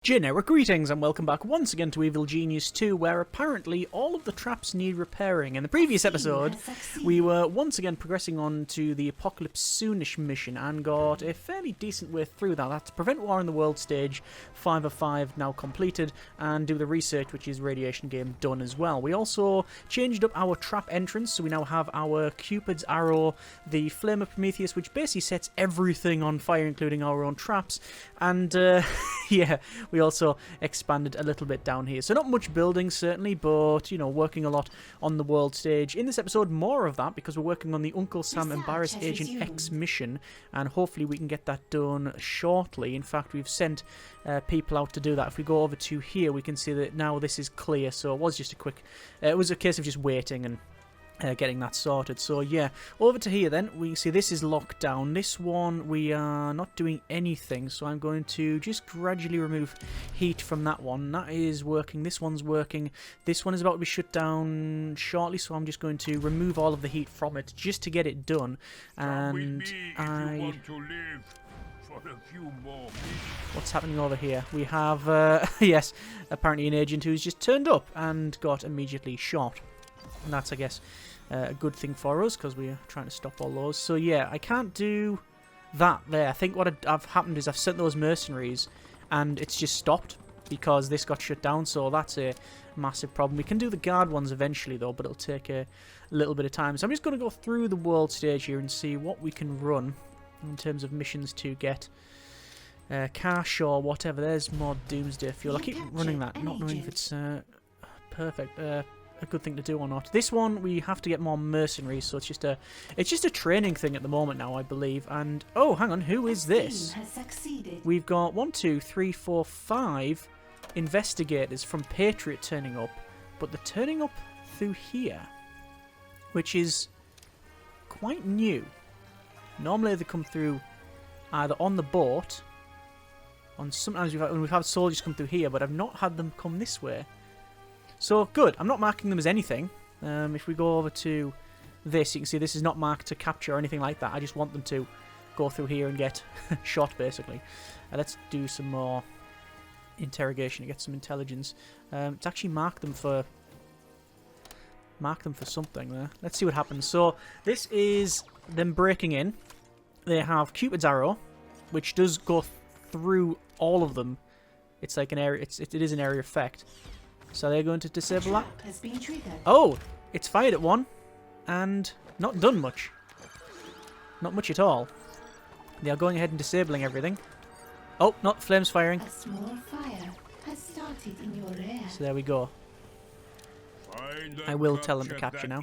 Generic greetings and welcome back once again to Evil Genius 2, where apparently all of the traps need repairing. In the previous episode, we were once again progressing on to the Apocalypse Soonish mission and got a fairly decent way through that. That's Prevent War in the World stage, 5 of 5 now completed, and do the research, which is Radiation game, done as well. We also changed up our trap entrance, so we now have our Cupid's Arrow, the Flame of Prometheus, which basically sets everything on fire, including our own traps, and yeah, we also expanded a little bit down here. So not much building, certainly, but, you know, working a lot on the world stage. In this episode, more of that, because we're working on the Uncle Sam Embarrass Agent X mission, and hopefully we can get that done shortly. In fact, we've sent people out to do that. If we go over to here, we can see that now this is clear, so it was just a quick... it was a case of just waiting and getting that sorted. So yeah, over to here then, we can see this is locked down. This one we are not doing anything, so I'm going to just gradually remove heat from that one. That is working, this one's working, this one is about to be shut down shortly, so I'm just going to remove all of the heat from it just to get it done. And what's happening over here? We have, yes, apparently an agent who's just turned up and got immediately shot. And that's, I guess, a good thing for us, because we're trying to stop all those. So yeah, I can't do that there. I think what I've happened is I've sent those mercenaries, and it's just stopped, because this got shut down, so that's a massive problem. We can do the guard ones eventually, though, but it'll take a little bit of time. So I'm just going to go through the world stage here and see what we can run in terms of missions to get cash or whatever. There's more Doomsday fuel. I keep running that, not knowing if it's perfect. A good thing to do or not. This one we have to get more mercenaries, so it's just a training thing at the moment now, I believe. And oh, hang on, who is this? We've got 1, 2, 3, 4, 5 investigators from Patriot turning up, but they're turning up through here, which is quite new. Normally they come through either on the boat, sometimes we've had soldiers come through here, but I've not had them come this way. So, good. I'm not marking them as anything. If we go over to this, you can see this is not marked to capture or anything like that. I just want them to go through here and get shot, basically. Let's do some more interrogation to get some intelligence. It's actually mark them for something there. Let's see what happens. So, this is them breaking in. They have Cupid's Arrow, which does go through all of them. It's like an area. It is an area effect. So they're going to disable that. Oh, it's fired at one and not done much. Not much at all. They are going ahead and disabling everything. Oh, not flames firing. A small fire has started in your lair. So there we go. I will tell them to capture now.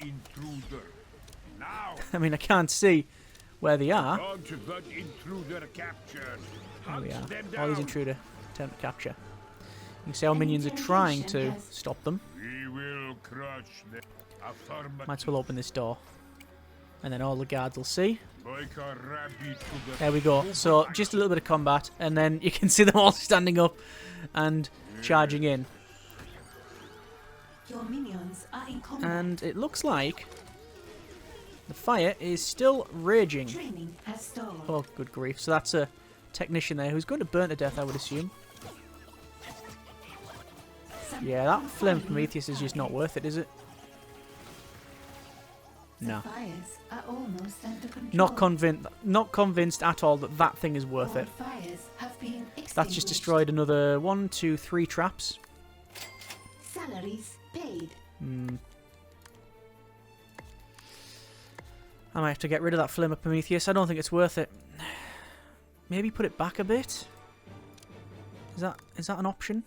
I mean, I can't see where they are. There we are. All these intruder attempt to capture. You can see our minions are trying to stop them. Might as well open this door. And then all the guards will see. There we go. So, just a little bit of combat. And then you can see them all standing up and charging in. And it looks like the fire is still raging. Oh, good grief. So that's a technician there who's going to burn to death, I would assume. Yeah, that Flame Prometheus is just not worth it, is it? No. Not convinced at all that that thing is worth it. That's just destroyed another 1, 2, 3 traps. Salaries paid. I might have to get rid of that Flame of Prometheus. I don't think it's worth it. Maybe put it back a bit? Is that an option?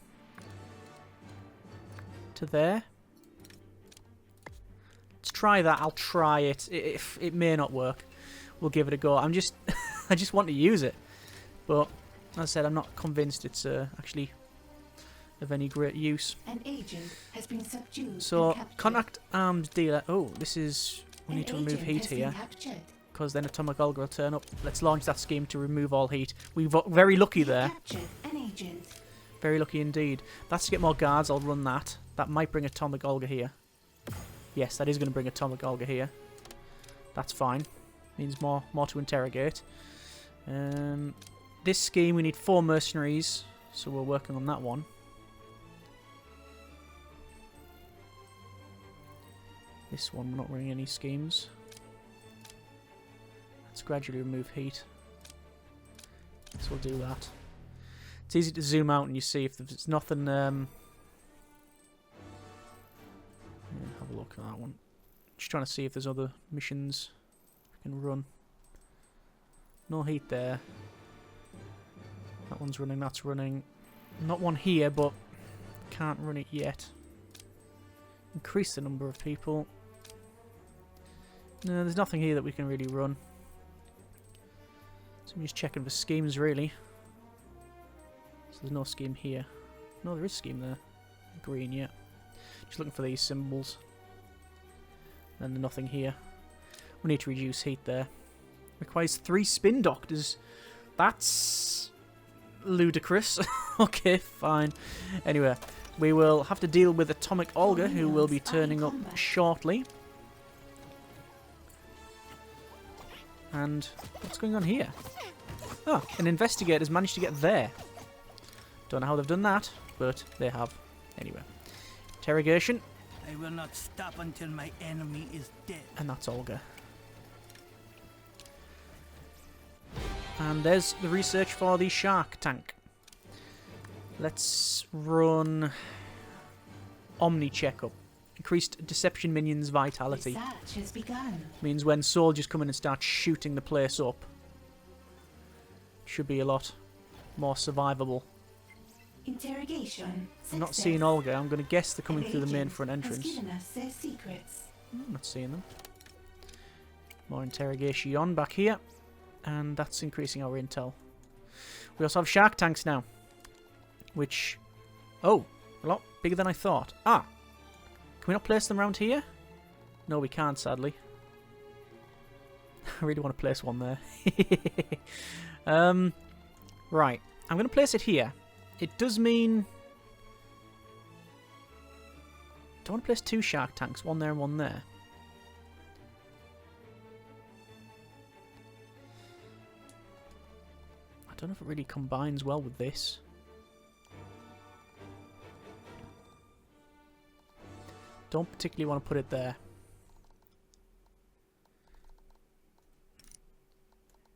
To there. Let's try that. I'll try it. If it may not work, we'll give it a go. I just want to use it, but as I said, I'm not convinced it's actually of any great use. An agent has been subdued. So contact arms dealer. Oh, this is. We need to remove heat here, because then Atomic Olga will turn up. Let's launch that scheme to remove all heat. We got very lucky there. Very lucky indeed. That's to get more guards. I'll run that. That might bring Atomic Olga here. Yes, that is going to bring Atomic Olga here. That's fine. Means more to interrogate. This scheme, we need 4 mercenaries. So we're working on that one. This one, we're not running any schemes. Let's gradually remove heat. So we'll do that. It's easy to zoom out and you see if there's nothing... yeah, have a look at that one. Just trying to see if there's other missions we can run. No heat there. That one's running, that's running. Not one here, but can't run it yet. Increase the number of people. No, there's nothing here that we can really run. So I'm just checking for schemes, really. So there's no scheme here. No, there is scheme there. Green, yeah. Just looking for these symbols. And there's nothing here. We need to reduce heat there. Requires 3 spin doctors. That's ludicrous. Okay, fine. Anyway, we will have to deal with Atomic Olga, who will be turning up shortly. And what's going on here? Oh, an investigator's managed to get there. Don't know how they've done that, but they have. Anyway, interrogation. I will not stop until my enemy is dead. And that's Olga. And there's the research for the shark tank. Let's run Omni checkup. Increased deception minions vitality. Research has begun. Means when soldiers come in and start shooting the place up, should be a lot more survivable. Interrogation. I'm not Success. seeing Olga. I'm going to guess they're coming An through the main agent front has entrance. given us their secrets. I'm not seeing them. More interrogation back here. And that's increasing our intel. We also have shark tanks now. Which... oh, a lot bigger than I thought. Ah! Can we not place them around here? No, we can't, sadly. I really want to place one there. Right. I'm going to place it here. It does mean... do I want to place 2 shark tanks? One there and one there. I don't know if it really combines well with this. Don't particularly want to put it there.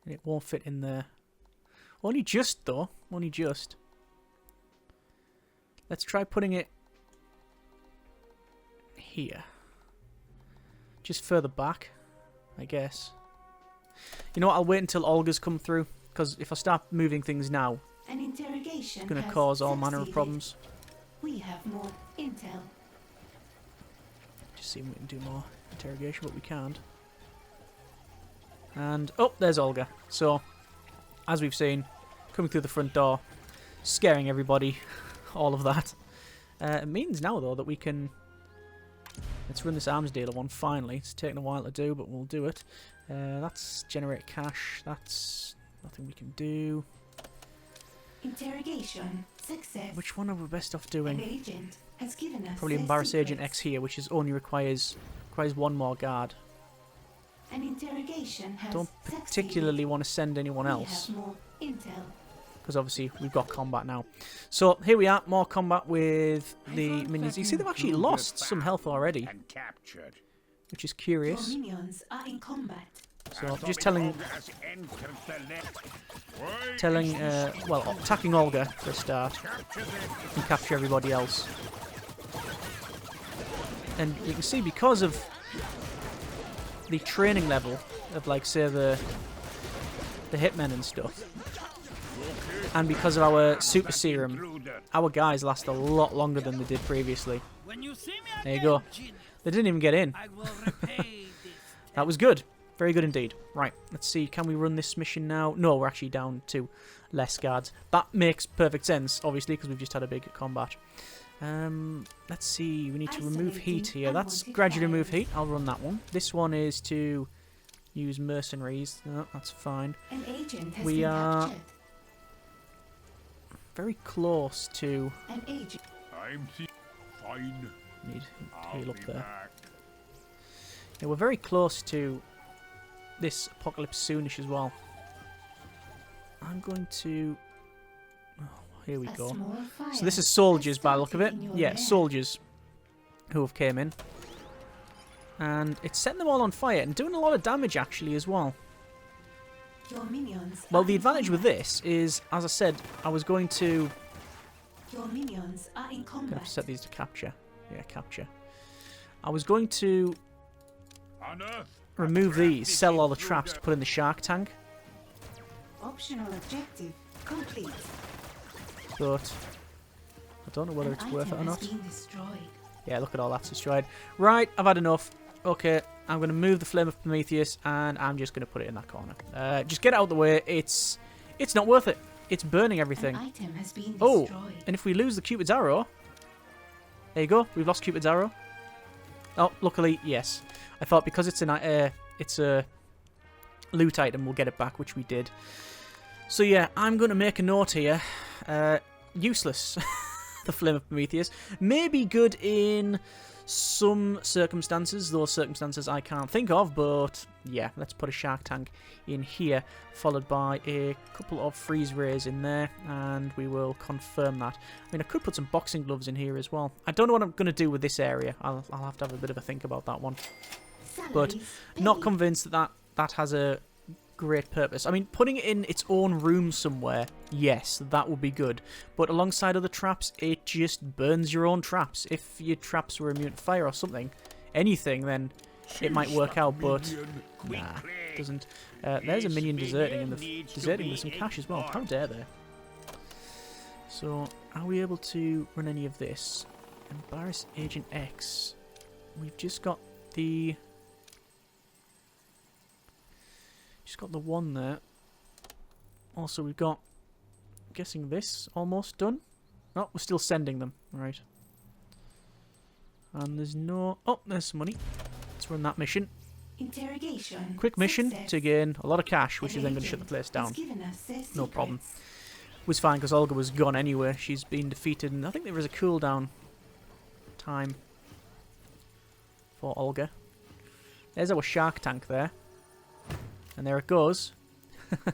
And it won't fit in there. Only just, though. Only just. Let's try putting it here. Just further back, I guess. You know what? I'll wait until Olga's come through. Because if I start moving things now, An interrogation it's going to has cause all manner of succeeded. problems. We have more intel. Just see if we can do more interrogation, but we can't. And, oh, there's Olga. So, as we've seen, coming through the front door, scaring everybody, all of that. It means now, though, that we can... let's run this arms dealer one, finally. It's taken a while to do, but we'll do it. That's generate cash. That's nothing we can do. Interrogation. Success. Which one are we best off An doing? agent has given us Probably their Embarrass Agent secrets. X here, which is only requires one more guard. An interrogation has Don't succeeded. particularly want to send anyone We else, have more intel. because obviously we've got combat now. So here we are, more combat with the minions. You see they've actually lost some health already, And captured. which is Your curious. minions are in combat. So just telling, Has entered the net. well, attacking Olga for a start, Capture them. and capture everybody else. And you can see because of the training level of, like, say, the hitmen and stuff, and because of our super serum, Intruder. our guys last a lot longer than they did previously. When you see me There you again, go. Jin, They didn't even get in. I will repay this. That was good. Very good indeed. Right, let's see. Can we run this mission now? No, we're actually down to less guards. That makes perfect sense, obviously, because we've just had a big combat. Let's see. We need to remove heat here. That's gradually remove heat. I'll run that one. This one is to use mercenaries. No, that's fine. An agent has We been are- captured. Very close to... An agent. Fine. need to I'll heal up be there. back. Yeah, we're very close to this apocalypse soonish as well. I'm going to... oh, why here we A go. small fire So this is soldiers has by the look of it. started in your Yeah, lair. soldiers who have came in. And it's setting them all on fire and doing a lot of damage actually as well. Your minions Well, are the in advantage with combat. this is, as I said, I was going to... Your minions are in I'm going to combat. have to set these to capture. Yeah, capture. I was going to Unearth. remove these, sell all the traps to put in the shark tank. Optional objective complete. But I don't know whether An it's worth it item or has not. been destroyed. Yeah, look at all that's destroyed. Right, I've had enough. Okay, I'm going to move the Flame of Prometheus and I'm just going to put it in that corner. Just get it out of the way. It's not worth it. It's burning everything. An item has been Oh, destroyed. and if we lose the Cupid's arrow... There you go. We've lost Cupid's arrow. Oh, luckily, yes. I thought because it's a loot item, we'll get it back, which we did. So yeah, I'm going to make a note here. Useless. The Flame of Prometheus. Maybe good in some circumstances. Those circumstances I can't think of, but yeah, let's put a shark tank in here, followed by a couple of freeze rays in there, and we will confirm that. I mean, I could put some boxing gloves in here as well. I don't know what I'm going to do with this area. I'll have to have a bit of a think about that one. But Salaries not paid. convinced that has a great purpose. I mean, putting it in its own room somewhere, yes, that would be good. But alongside other traps, it just burns your own traps. If your traps were immune to fire or something, anything, then it might work out, but nah, it doesn't. There's a minion deserting, and they're deserting with some cash as well. How dare they? So, are we able to run any of this? Embarrass Agent X. We've just got the... Just got the one there. Also, we've got... I'm guessing this almost done. Oh, we're still sending them. Right. And there's no... Oh, there's some money. Let's run that mission. Interrogation. Quick mission Success. to gain a lot of cash, which An is then going to shut the agent place has down. given us their No problem. secrets. Was fine because Olga was gone anyway. She's been defeated, and I think there was a cooldown time for Olga. There's our shark tank there. And there it goes. The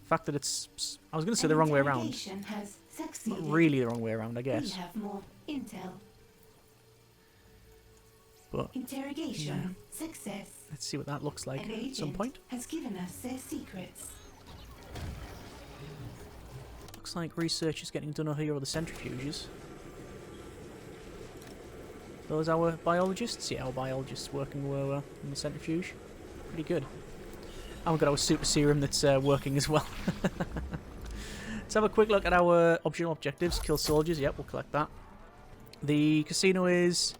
fact that it's... I was going to say the wrong way around. Interrogation has Not succeeded. really the wrong way around, I We guess. have more intel. But Interrogation. Success. let's see what that looks like An at some agent point. has given us their secrets. Looks like research is getting done over here with the centrifuges. Those our biologists? Yeah, our biologists working in the centrifuge. Pretty good. And we've got our super serum that's working as well. Let's have a quick look at our optional objectives. Kill soldiers. Yep, we'll collect that. The casino is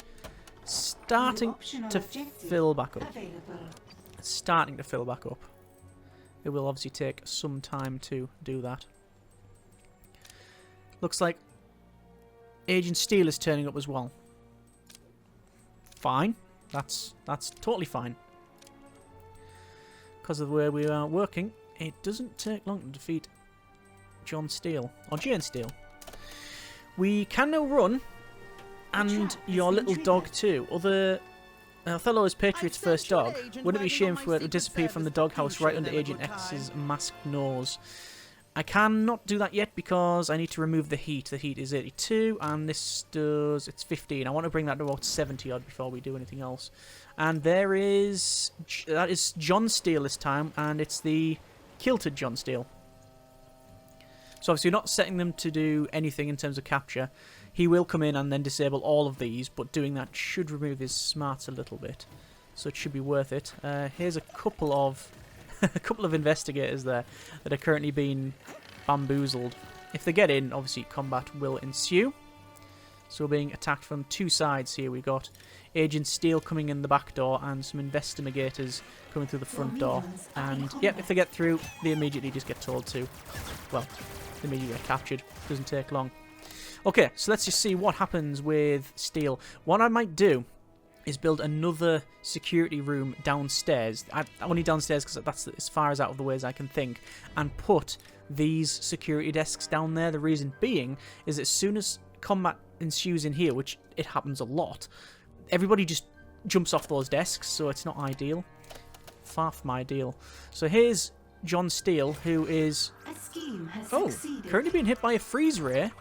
starting New optional to objective fill back up. available. It's starting to fill back up. It will obviously take some time to do that. Looks like Agent Steel is turning up as well. Fine. That's totally fine. Because of the way we are working, it doesn't take long to defeat John Steele. Or Jane Steele. We can now run. And trap your has little been dog triggered. too. Othello is Patriot's I've first sent you an dog. agent Wouldn't it be wagging on shameful my for it to Secret disappear from the Service doghouse I'm right sure under they'll have a Agent good X's time. masked nose? I cannot do that yet because I need to remove the heat. The heat is 82 and this does... it's 15. I want to bring that to about 70 odd before we do anything else. And there is... that is John Steele this time, and it's the kilted John Steele. So obviously you're not setting them to do anything in terms of capture. He will come in and then disable all of these, but doing that should remove his smarts a little bit. So it should be worth it. Here's a couple of a couple of investigators there that are currently being bamboozled. If they get in, obviously combat will ensue. So we're being attacked from two sides here. We've got Agent Steele coming in the back door and some investigators coming through the front door. And yep, if they get through, they immediately just get told to. Well, they immediately get captured. Doesn't take long. Okay, so let's just see what happens with Steele. What I might do is build another security room downstairs. Only downstairs because that's as far as out of the way as I can think. And put these security desks down there. The reason being is as soon as combat ensues in here, which it happens a lot, everybody just jumps off those desks, so it's not ideal. Far from ideal. So here's John Steele, who is A scheme has currently being hit by a freeze ray.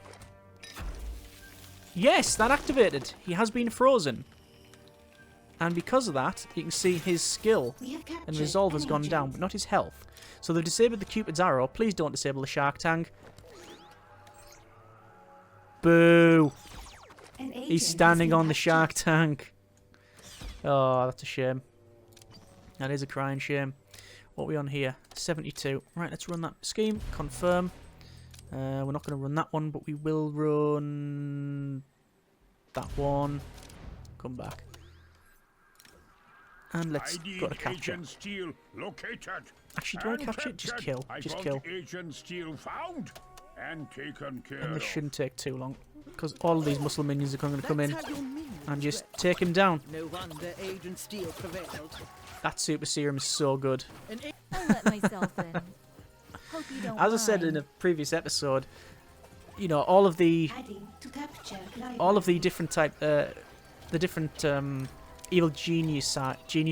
Yes, that activated. He has been frozen. And because of that, you can see his skill and resolve has gone down, but not his health. So they've disabled the Cupid's arrow. Please don't disable the shark tank. Boo! He's standing on the shark tank. Oh, that's a shame. That is a crying shame. What are we on here? 72. Right, let's run that scheme. Confirm. We're not going to run that one, but we will run that one. Come back. And let's go to capture. Agent Steele located. Actually, do I capture it? Just kill. Just kill. Agent Steele found and taken care And this of. shouldn't take too long, because all of these muscle minions are going to come in and just take him down. No wonder Agent Steele prevailed. That super serum is so good. I'll let myself in. Hope you don't As I said in a previous episode, you know, all of the different type, the different evil geniuses,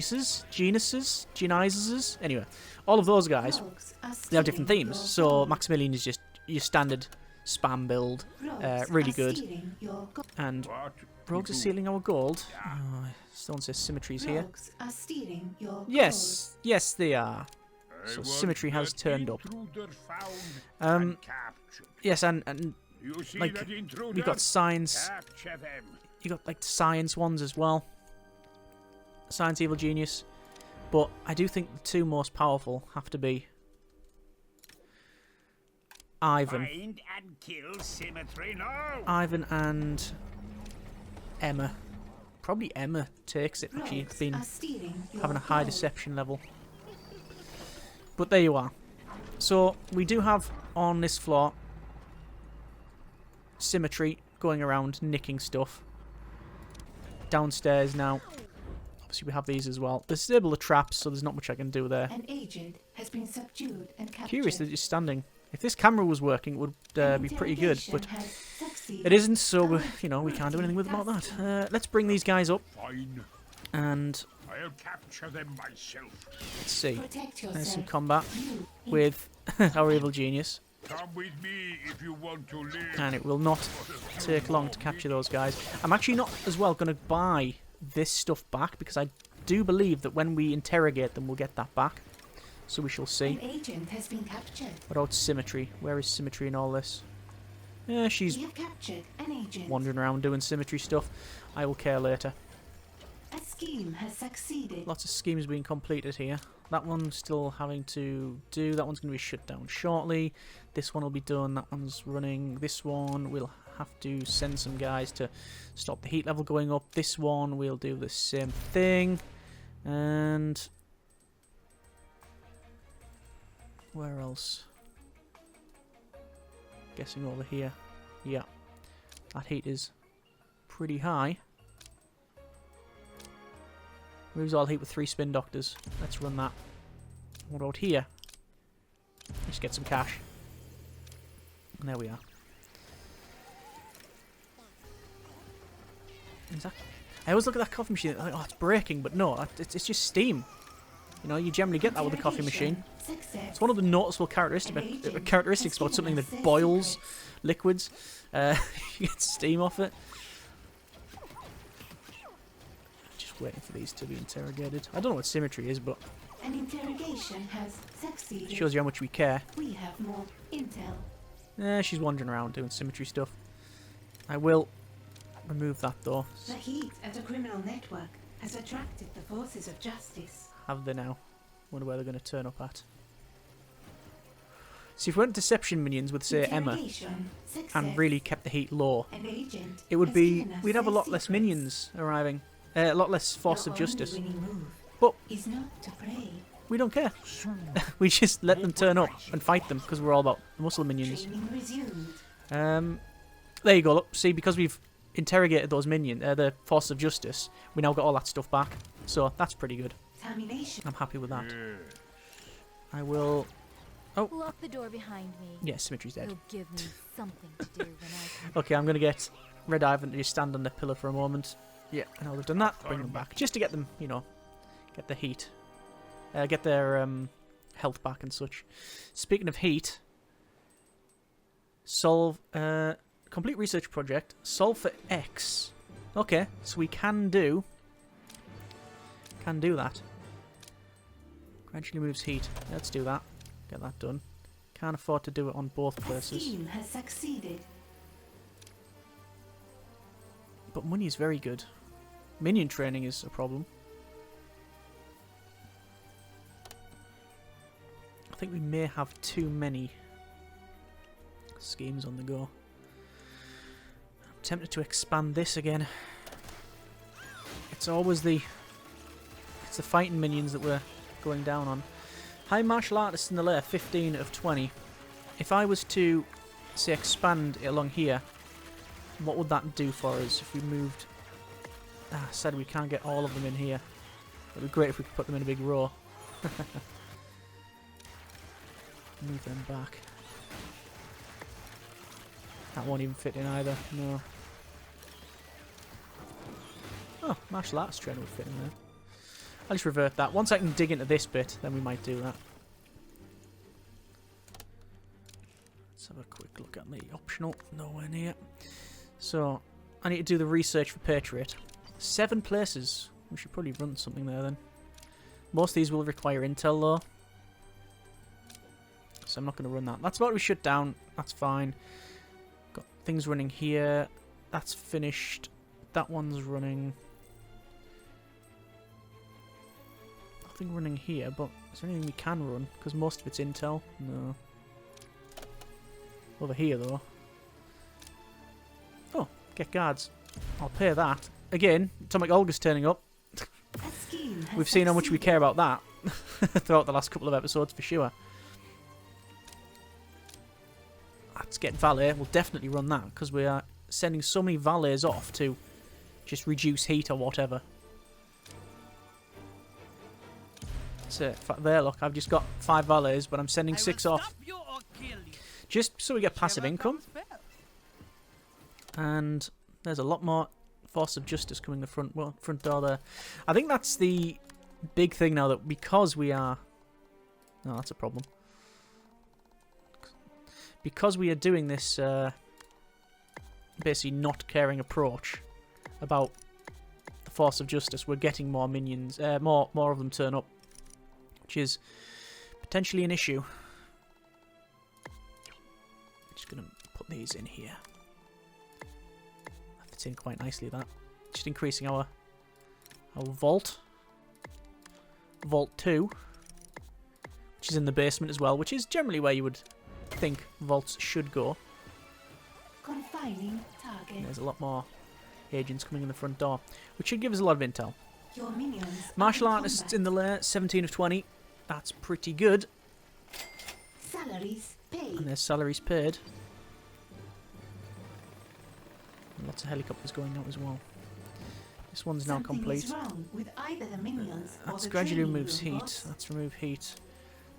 anyway, all of those guys, they have different themes. So Maximilian is just your standard spam build, really good. And rogues are stealing our gold. Oh, Stone says symmetry's here. Yes, yes they are. So symmetry has turned up. Yes, and like we got science. You got like science ones as well. Science evil genius, but I do think the two most powerful have to be Ivan. Find and kill Symmetry now. Ivan and Emma. Probably Emma takes it. Actually, it's been having a high deception level. But there you are. So we do have on this floor Symmetry going around nicking stuff. Downstairs now. Obviously we have these as well. Disable the traps, so there's not much I can do there. An agent has been subdued and captured. Curious that it's standing. If this camera was working, it would be pretty good, but it isn't, so you know, we can't do anything with about that. Let's bring these guys up, Fine. and I'll capture them myself. let's see. Protect There's yourself. some combat You with our evil genius, Come with me if you want to live. and it will not take long to capture those guys. I'm actually not as well going to buy this stuff back, because I do believe that when we interrogate them, we'll get that back. So we shall see. An agent has been captured. What about Symmetry? Where is Symmetry in all this? Yeah, she's We have captured an agent. wandering around doing Symmetry stuff. I will care later. A scheme has succeeded. Lots of schemes being completed here. That one's still having to do. That one's going to be shut down shortly. This one will be done. That one's running. This one we'll have to send some guys to stop the heat level going up. This one we'll do the same thing. And where else? Guessing over here. Yeah. That heat is pretty high. Moves all heat with 3 spin doctors. Let's run that. What about here? Let's get some cash. And there we are. I always look at that coffee machine and think, oh, it's breaking, but no, it's just steam. You know, you generally get that with a coffee machine. Success. It's one of the noticeable characteristics about something that boils liquids. You get steam off it. Just waiting for these to be interrogated. I don't know what Symmetry is, but An interrogation has succeeded. it shows you how much we care. We have more intel. She's wandering around doing Symmetry stuff. I will remove that though. The heat at a criminal network has attracted the forces of justice. Have they now? Wonder where they're going to turn up at. See, if we went Deception minions with, say, Emma, Interrogation success. and really kept the heat low, An agent it would has be, given us we'd have a their lot less secrets. minions arriving. A lot less force Your of justice. only winning move But is not to pray. we don't care. We just let them turn up and fight them, because we're all about the muscle minions. Training resumed. There you go, look. See, because we've interrogated those minions, the force of justice, we now got all that stuff back. So, that's pretty good. Termination. I'm happy with that. Yes. I will... Lock the door behind me. Yeah, Symmetry's dead. It'll give me something to do when I come. Okay, I'm going to get Red Ivan to just stand on the pillar for a moment. Yeah, now they've done that, bring them back. Just to get them, you know, get the heat. Get their health back and such. Speaking of heat, solve complete research project. Solve for X. Okay, so we can do that. Gradually moves heat. Let's do that. Get that done. Can't afford to do it on both The places. scheme has succeeded. But money is very good. Minion training is a problem. I think we may have too many schemes on the go. I'm tempted to expand this again. It's always the fighting minions that we're going down on. High martial artists in the lair, 15 of 20. If I was to, say, expand it along here, what would that do for us if we moved... said we can't get all of them in here. It would be great if we could put them in a big row. Move them back. That won't even fit in either, no. Oh, martial arts trainer would fit in there. I'll just revert that. Once I can dig into this bit, then we might do that. Let's have a quick look at the optional. Nowhere near. So, I need to do the research for Patriot. 7 places. We should probably run something there then. Most of these will require intel though. So I'm not going to run that. That's about to be shut down. That's fine. Got things running here. That's finished. That one's running. Nothing running here, but is there anything we can run? Because most of it's intel. No. Over here though. Oh, get guards. I'll pay that. Again, Atomic Olga's turning up. A scheme has We've seen how much we succeeded. care about that throughout the last couple of episodes for sure. Let's get Valet. We'll definitely run that because we are sending so many Valets off to just reduce heat or whatever. So, there, look, I've just got 5 Valets, but I'm sending 6 off. Just so we get passive income. And there's a lot more Force of Justice coming the front door there. I think that's the big thing now, that because we are... No, that's a problem. Because we are doing this basically not caring approach about the Force of Justice, we're getting more minions, more of them turn up, which is potentially an issue. Just gonna put these in here. That fits in quite nicely. That just increasing our vault 2, which is in the basement as well, which is generally where you would think vaults should go. Confining target. There's a lot more agents coming in the front door, which should give us a lot of intel. Your minions Martial are in artists combat. in the lair, 17 of 20. That's pretty good. Salaries paid. And their salaries paid. And lots of helicopters going out as well. This one's now Something complete. is wrong with either the minions or That's the gradually training removes heat. robots. That's remove heat.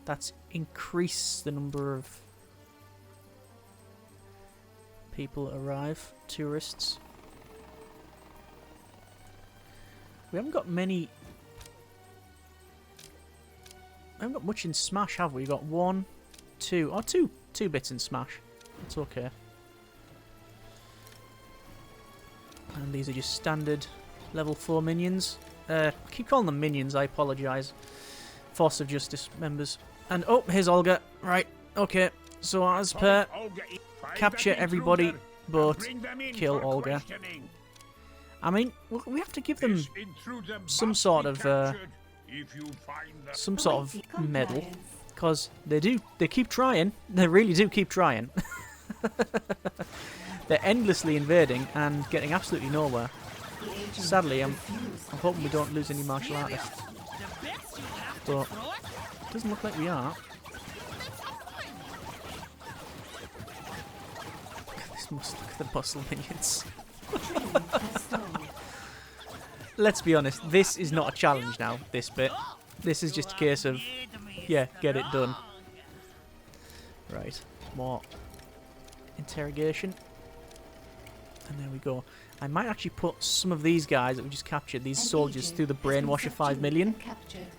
That's increase the number of people arrive. Tourists. We haven't got many... We haven't got much in Smash, have we? We've got 1, 2... Oh, two bits in Smash. That's okay. And these are just standard level 4 minions. I keep calling them minions, I apologise. Force of Justice members. And, oh, here's Olga. Right, okay. So as per, capture everybody, but kill Olga. I mean, we have to give them some sort of medal, because they keep trying. They really do keep trying. They're endlessly invading and getting absolutely nowhere. Sadly, I'm hoping we don't lose any martial artists, but it doesn't look like we are. Look at the muscle minions. Let's be honest, this is not a challenge now, this bit. This is just a case of, yeah, get it done. Right, more interrogation. And there we go. I might actually put some of these guys that we just captured, these soldiers, through the brainwash of 5 million.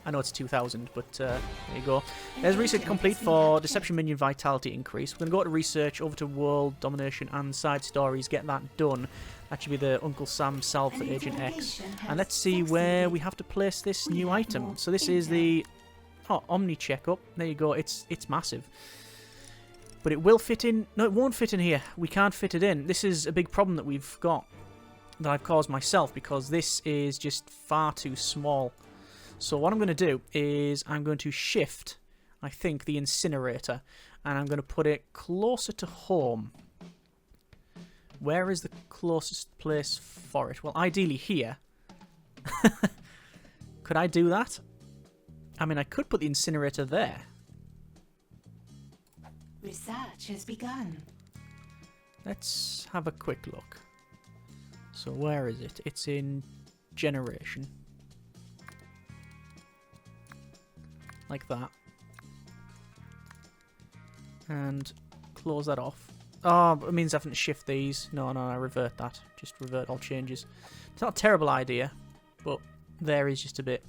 I know it's 2,000, but there you go. There's research complete for Deception Minion Vitality increase. We're going to go to research, over to World, Domination, and Side Stories, get that done. That should be the Uncle Sam salve for Agent X. And let's see where we have to place this new item. So this is the Omni checkup. There you go. It's massive. But it will fit in. No, it won't fit in here. We can't fit it in. This is a big problem that we've got, that I've caused myself, because this is just far too small. So what I'm going to do is I'm going to shift, I think, the incinerator, and I'm going to put it closer to home. Where is the closest place for it? Well, ideally here. Could I do that? I mean, I could put the incinerator there. Research has begun. Let's have a quick look. So where is it? It's in generation. Like that. And close that off. Oh, it means having to shift these. No, I revert that. Just revert all changes. It's not a terrible idea, but there is just a bit...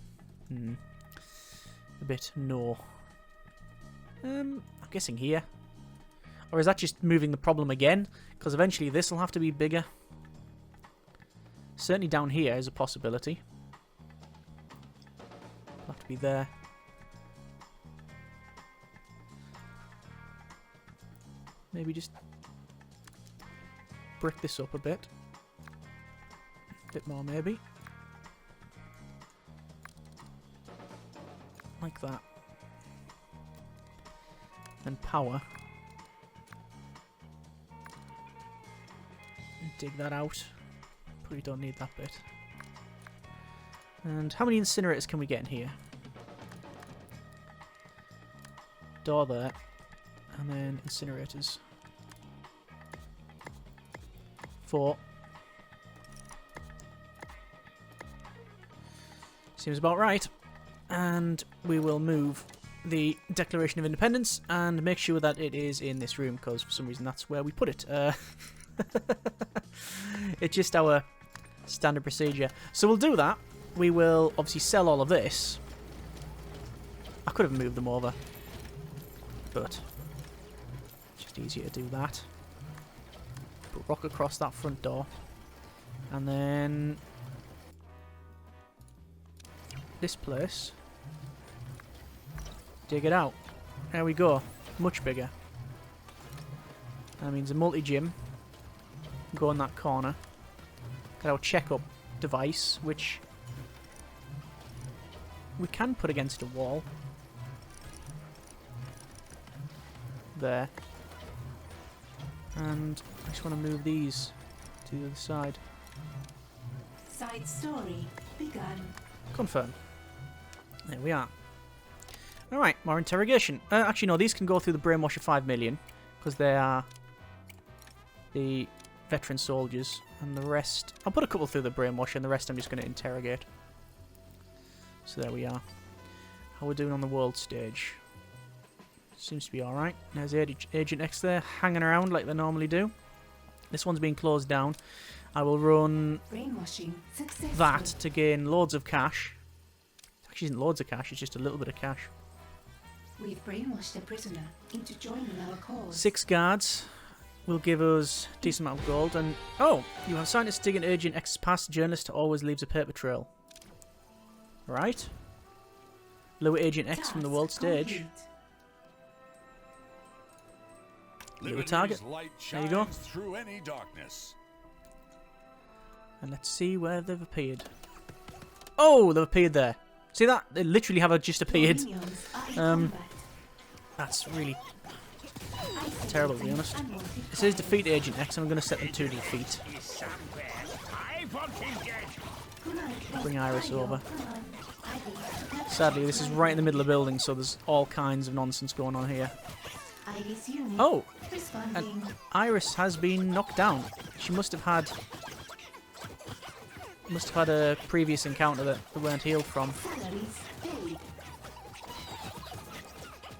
a bit no. I'm guessing here. Or is that just moving the problem again? Because eventually this will have to be bigger. Certainly down here is a possibility. It'll have to be there. Maybe just brick this up a bit. A bit more maybe. Like that. And power. Dig that out. Probably don't need that bit. And how many incinerators can we get in here? Door there. And then incinerators. 4. Seems about right. And we will move the Declaration of Independence and make sure that it is in this room, because for some reason that's where we put it. It's just our standard procedure. So we'll do that. We will obviously sell all of this. I could have moved them over, but it's just easier to do that. Put rock across that front door. And then this place. Dig it out. There we go. Much bigger. That means a multi-gym. Go in that corner. Get our checkup device, which we can put against a wall. There. And I just want to move these to the other side. Side story begun. Confirm. There we are. Alright, more interrogation. Actually, no, these can go through the brainwash of 5 million, because they are the veteran soldiers, and the rest... I'll put a couple through the brainwash, and the rest I'm just going to interrogate. So there we are. How we're doing on the world stage. Seems to be alright. There's Agent X there, hanging around like they normally do. This one's being closed down. I will run Brainwashing successful. that to gain loads of cash. It actually isn't loads of cash, it's just a little bit of cash. We've brainwashed a prisoner into joining our cause. 6 guards will give us a decent amount of gold. And oh, you have scientists digging Agent X's past. Journalist always leaves a paper trail. Right. Lure Agent X from the world stage. Lure target. There you go. Through any darkness. And let's see where they've appeared. Oh, they've appeared there. See that? They literally have just appeared. That's really terrible, to be honest. It says defeat Agent X, and I'm going to set them to defeat. Bring Iris over. Sadly, this is right in the middle of the building, so there's all kinds of nonsense going on here. Oh! And Iris has been knocked down. She must have had a previous encounter that they weren't healed from.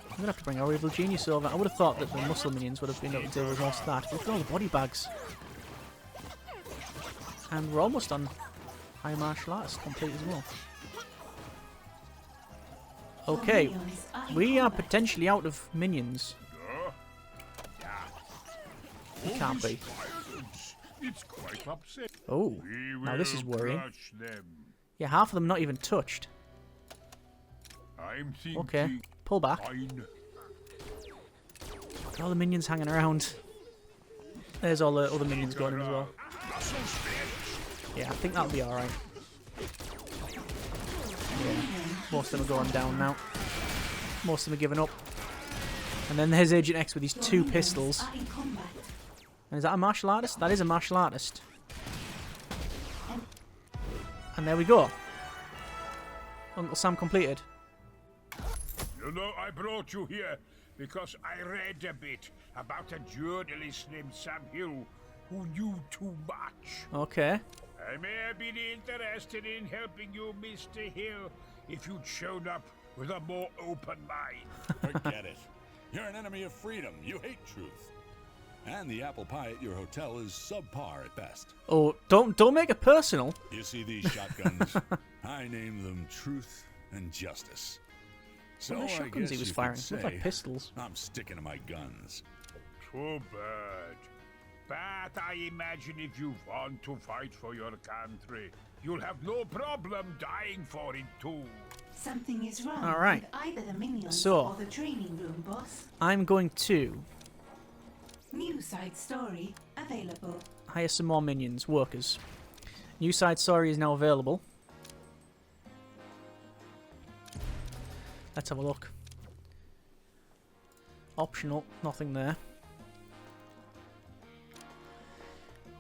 I'm going to have to bring our evil genius over. I would have thought that the muscle minions would have been able to deal with most of that. Look at all the body bags. And we're almost on high martial arts complete as well. Okay, Your minions are in we are combat. potentially out of minions. We can't be. Violence. It's quite upsetting. Oh, We now this is will worrying. crush them. Yeah, half of them not even touched. I'm thinking. Okay, pull back. Fine. All the minions hanging around. There's all the other minions going in as well. Yeah, I think that'll be alright. Yeah, most of them are going down now. Most of them are giving up. And then there's Agent X with his Your two minions pistols. are in combat. And is that a martial artist? That is a martial artist. And there we go. Uncle Sam completed. You know, I brought you here because I read a bit about a journalist named Sam Hill who knew too much. Okay. I may have been interested in helping you, Mr. Hill, if you'd shown up with a more open mind. Forget it. You're an enemy of freedom. You hate truth. And the apple pie at your hotel is subpar at best. Oh, don't make it personal. You see these shotguns? I name them Truth and Justice. So What are the I shotguns guess he was you firing? could Look like say pistols. I'm sticking to my guns. Too bad. But I imagine if you want to fight for your country, you'll have no problem dying for it too. Something is wrong All right. with either the minions So- or the training room, boss. I'm going to New side story available. hire some more minions, workers. New side story is now available. Let's have a look. Optional, nothing there.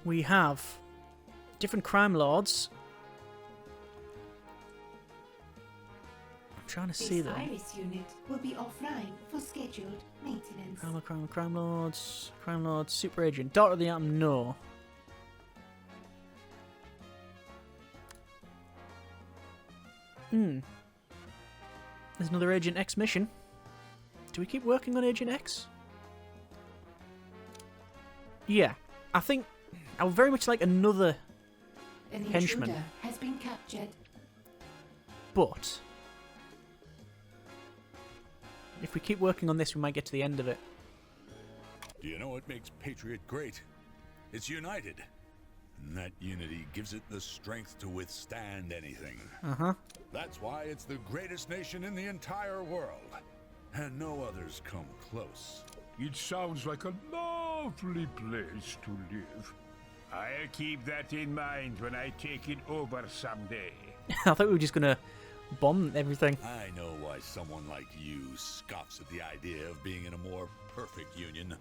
We have different crime lords. I'm trying to see This them. Iris unit will be offline for scheduled maintenance. Crime lords, super agent, Daughter of the Atom, no. There's another Agent X mission. Do we keep working on Agent X? Yeah, I think I would very much like another, An henchman. intruder has been captured. but if we keep working on this, we might get to the end of it. Do you know what makes Patriot great? It's united. And that unity gives it the strength to withstand anything. Uh-huh. That's why it's the greatest nation in the entire world. And no others come close. It sounds like a lovely place to live. I'll keep that in mind when I take it over someday. I thought we were just gonna bomb everything. I know why someone like you scoffs at the idea of being in a more perfect union.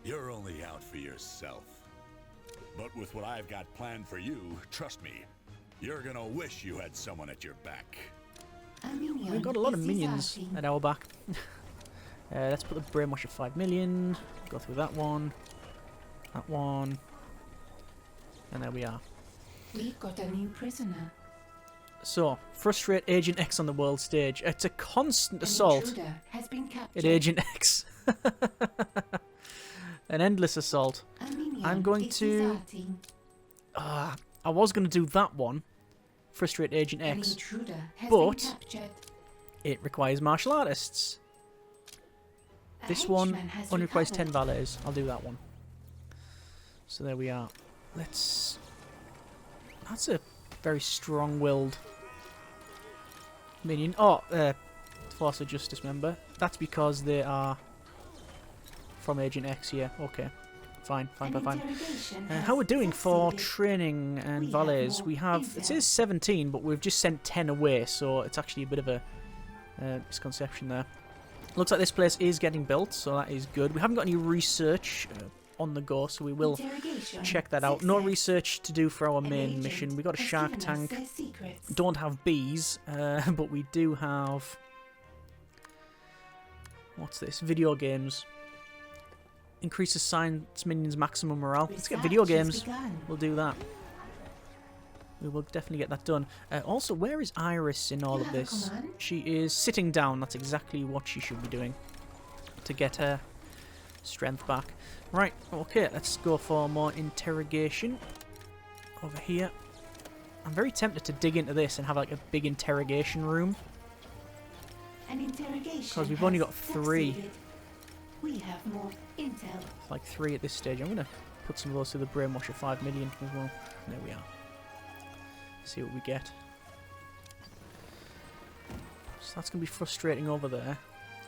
You're only out for yourself. But with what I've got planned for you, trust me, you're gonna wish you had someone at your back. A minion We've got a lot of is minions deserting. at our back. Let's put the brainwash at 5 million. Go through that one. That one. And there we are. We've got a new prisoner. So, frustrate Agent X on the world stage. It's a constant An assault intruder has been captured. at Agent X. An endless assault. A minion I'm going is to- deserting. I was going to do that one. Frustrate Agent An X. intruder has but- been captured. It requires martial artists. A This one henchman has only requires 10 recovered. valets. I'll do that one. So there we are. Let's... That's a very strong-willed minion. Oh, Force of Justice member. That's because they are from Agent X, yeah. Okay. Fine. An Fine. interrogation How we're has doing for succeeded. training and We have valets? more We have... It intel. says 17, but we've just sent 10 away, so it's actually a bit of a misconception there. Looks like this place is getting built, so that is good. We haven't got any research on the go, so we will Interrogation check that out. No success. research to do for our An main agent mission. We got a has shark given us tank. their secrets. Don't have bees, but we do have... What's this? Video games. Increases science minions' maximum morale. Let's get video Research has games. begun. We'll do that. We will definitely get that done. Also, where is Iris in all You of have a this? command? She is sitting down. That's exactly what she should be doing to get her strength back. Right, okay, let's go for more interrogation. over here. I'm very tempted to dig into this and have like a big interrogation room. An interrogation. Because we've only got 3. Succeeded. We have more intel. Like 3 at this stage. I'm going to put some of those through the brainwasher 5 million as well. There we are. See what we get. So that's going to be frustrating over there.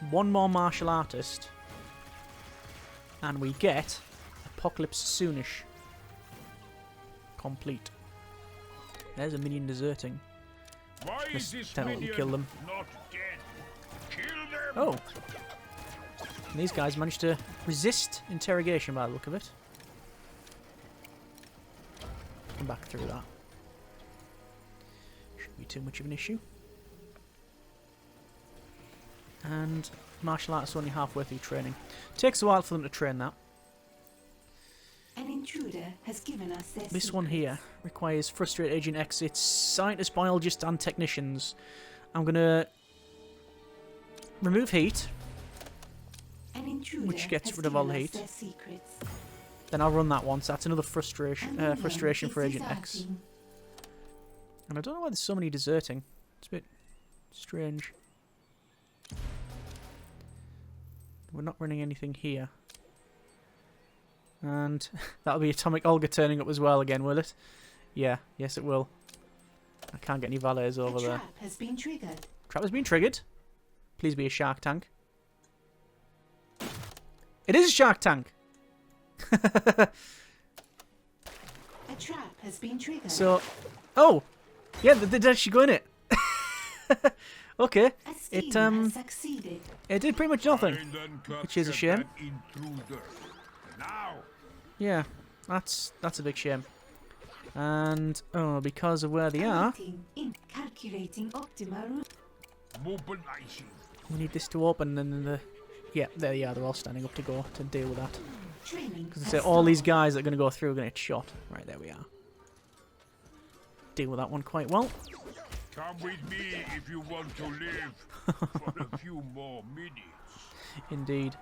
1 more martial artist. And we get Apocalypse Soonish. Complete. There's a minion deserting. Why Let's is this definitely minion kill them. not dead? Kill them! Oh! And these guys managed to resist interrogation by the look of it. Come back through that. Shouldn't be too much of an issue. And martial arts only halfway through training. Takes a while for them to train that. An intruder has given us their This one secrets. here requires frustrate agent exits, scientists, biologists, and technicians. I'm gonna remove heat. An intruder Which gets has rid of all given the us heat. their secrets. Then I'll run that once. That's another frustration. A minion Frustration is for Agent X. deserting. And I don't know why there's so many deserting. It's a bit strange. We're not running anything here. And that'll be Atomic Olga turning up as well again, will it? Yeah, yes it will. I can't get any valets over A there. trap has been triggered. Trap has been triggered. Please be a shark tank. It is a shark tank! A trap has been triggered. So, oh! Yeah, they did actually go in it. Okay. A scheme It, has succeeded. It did pretty much nothing. Find and Which is a capture shame. that intruder. Now! Yeah, that's a big shame. And, oh, because of where they are, Awaiting in calculating optimal route. Mobilizing. we need this to open and then the... Yeah, there they are, they're all standing up to go to deal with that. Training. Because has say all these stalled. guys that are going to go through are going to get shot. Right, there we are. Deal with that one quite well. Come with me if you want to live for a few more minutes. Indeed.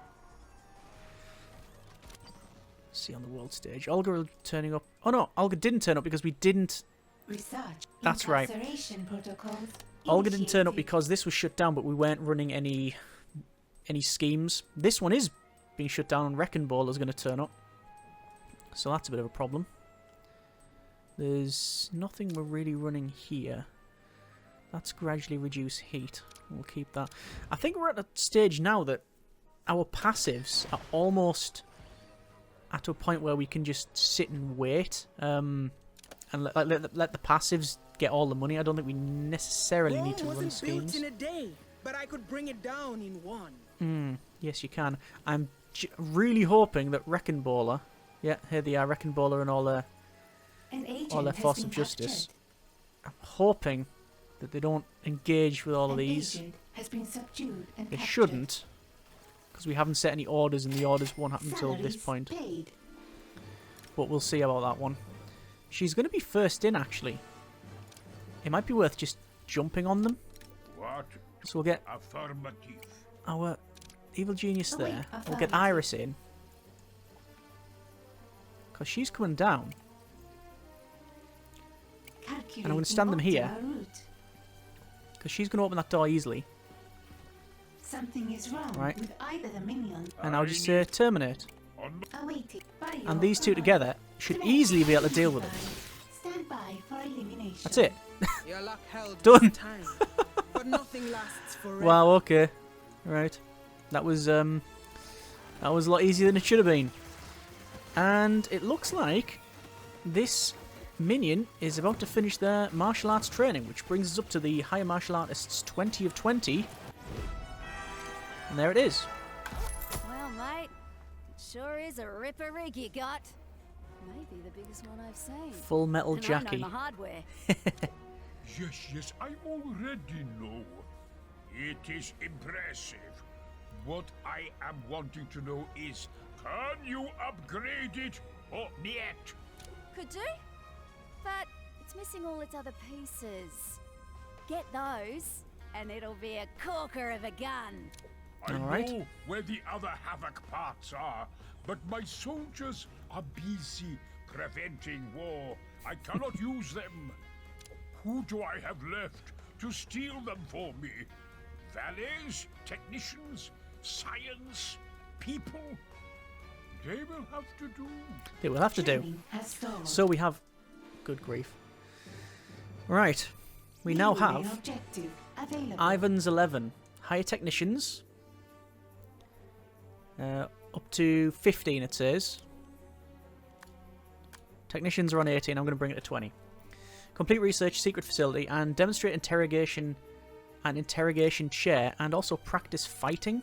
See on the world stage. Olga turning up. Oh no, Olga didn't turn up because we didn't... Research. That's right. Incarceration protocols Olga didn't turn up initiated. because this was shut down, but we weren't running any schemes. This one is being shut down, and Wrecking Ball is going to turn up. So that's a bit of a problem. There's nothing we're really running here. That's gradually reduce heat. We'll keep that. I think we're at a stage now that our passives are almost at a point where we can just sit and wait. And let the passives get all the money. I don't think we necessarily need to Rome run wasn't built schemes. in a day, but I could bring it down in one. Yes, you can. I'm really hoping that Wrecking Baller... Yeah, here they are, Wrecking Baller and all their An agent their has force been of justice. captured. I'm hoping that they don't engage with all of An these. agent has been subdued and They captured. shouldn't, because we haven't set any orders, and the orders won't happen until this Salaries point. paid. But we'll see about that one. She's going to be first in, actually. It might be worth just jumping on them. What? So we'll get Affirmative. our evil genius Oh, wait, there. We'll get affirmative. Iris in. Because she's coming down. Calculating gonna stand them here. optimal route. Because she's going to open that door easily. Something is wrong Right. with either the minion. And I'll just say terminate. Awaited by your And these two command. together should easily be able to deal with it. Stand by for elimination. That's it. Your luck held Done. this time, but nothing lasts forever. Wow, okay. Right. That was a lot easier than it should have been. And it looks like this minion is about to finish their martial arts training, which brings us up to the higher martial artists 20 of 20. And there it is. Well, mate, it sure is a ripper rig you got. Maybe the biggest one I've seen. Full Metal And I Jackie. know my hardware. Yes, I already know. It is impressive. What I am wanting to know is, can you upgrade it or not? Could do, but it's missing all its other pieces. Get those, and it'll be a corker of a gun. I Alright. know where the other Havoc parts are, but my soldiers are busy preventing war I cannot use them. Who do I have left to steal them for me? Valets, technicians, science, people? They will have to do. They will have to do. Training has stalled. So we have... Good grief. Right. We now Leeway have objective available. Ivan's 11. Hire technicians. Up to 15 it says. Technicians are on 18. I'm going to bring it to 20. Complete research, secret facility, and demonstrate interrogation and interrogation chair, and also practice fighting.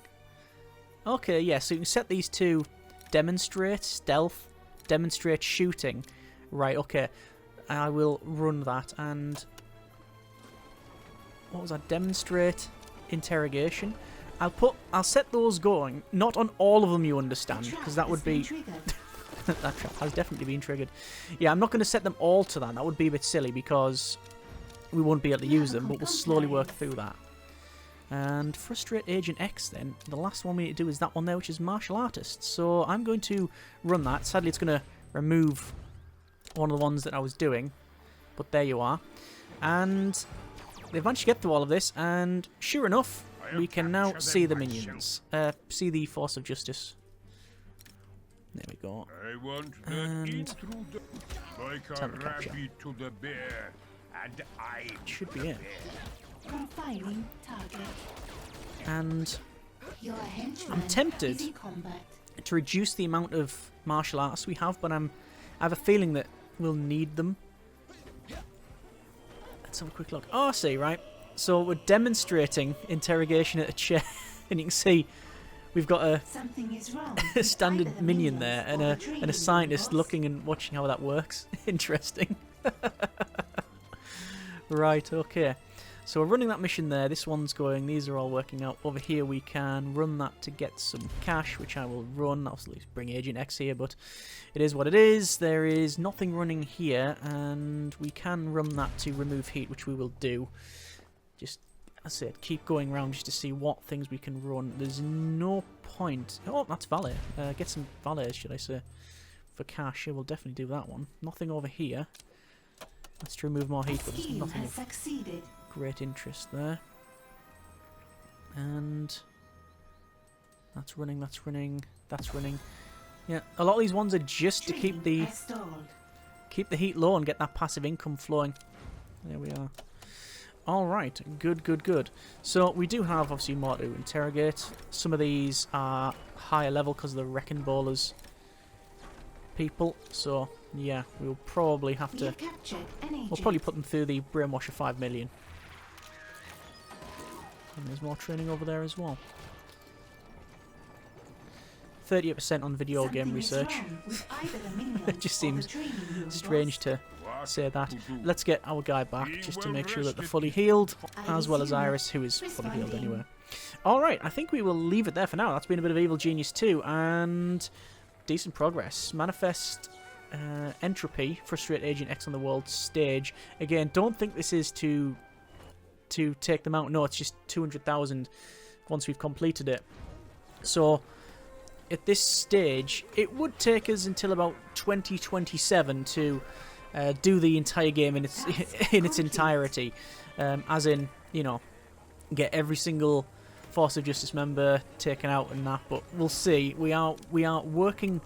Okay, yeah, so you can set these to demonstrate stealth, demonstrate shooting. Right, okay. I will run that, and... What was that? Demonstrate interrogation. I'll set those going. Not on all of them, you understand, because that would be... That trap has definitely been triggered. Yeah, I'm not going to set them all to that. That would be a bit silly because we won't be able to use them, but we'll slowly work through that. And frustrate Agent X then. The last one we need to do is that one there, which is martial artists. So I'm going to run that. Sadly, it's going to remove one of the ones that I was doing. But there you are. And they've managed to get through all of this. And sure enough, we can now see the minions. See the Force of Justice. There we go. I want that And intruder like a time to capture. rabbit to the bear, and I Should be it. Confining target. And Your henchman I'm tempted is in combat. to reduce the amount of martial arts we have, but I have a feeling that we'll need them. Let's have a quick look. Oh, I see, right. So we're demonstrating interrogation at a chair, and you can see we've got a Something is wrong. a with standard either the minion minions there, or the and training a scientist boss. looking and watching how that works. Interesting. Right, okay. So we're running that mission there. This one's going. These are all working out. Over here we can run that to get some cash, which I will run. I'll bring Agent X here, but it is what it is. There is nothing running here, and we can run that to remove heat, which we will do. Just, as I said, keep going around just to see what things we can run. There's no point. Oh, that's valet. Get some valets, should I say, for cash. Yeah, we'll definitely do that one. Nothing over here. Let's remove more heat, but there's Scheme nothing has of succeeded. great interest there. And that's running, that's running, that's running. Yeah, a lot of these ones are just to keep Training the has stalled. heat low and get that passive income flowing. There we are. Alright, good, good, good. So we do have obviously more to interrogate. Some of these are higher level because of the Wrecking Ballers people. So yeah, we'll probably have We to... have captured an agent. We'll probably put them through the Brainwasher 5 million. And there's more training over there as well. 38% on video game Something is research. wrong with either the minions It just or the seems training room strange boss. to What say that. to do? Let's get our guy back We just to will make sure that they're rest fully it. healed, I as well as resume Iris, who is fully healed responding. anyway. Alright, I think we will leave it there for now. That's been a bit of Evil Genius 2, and decent progress. Manifest entropy, frustrate Agent X on the world stage. Again, don't think this is to take them out. No, it's just 200,000 once we've completed it. So at this stage, it would take us until about 2027 to do the entire game in its entirety, as in, you know, get every single Force of Justice member taken out and that. But we'll see. We are working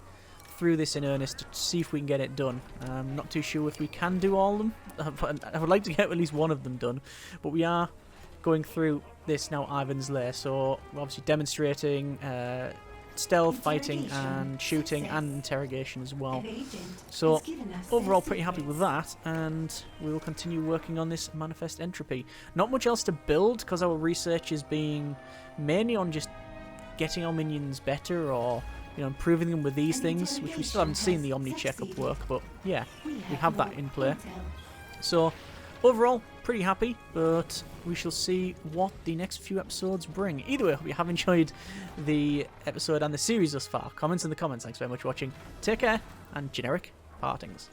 through this in earnest to see if we can get it done. I'm not too sure if we can do all of them. I would like to get at least one of them done, but we are going through this now, Ivan's Lair. So we're obviously demonstrating stealth, fighting, and shooting, and interrogation as well. An agent So has given us overall, their pretty happy with secrets. that, and we will continue working on this manifest entropy. Not much else to build because our research is being mainly on just getting our minions better, or you know, improving them with these An things, which we still haven't seen the Omni interrogation checkup has work, but yeah, we have more that in play. intel. So overall, pretty happy, but we shall see what the next few episodes bring. Either way, I hope you have enjoyed the episode and the series thus far. Comments in the comments. Thanks very much for watching. Take care, and generic partings.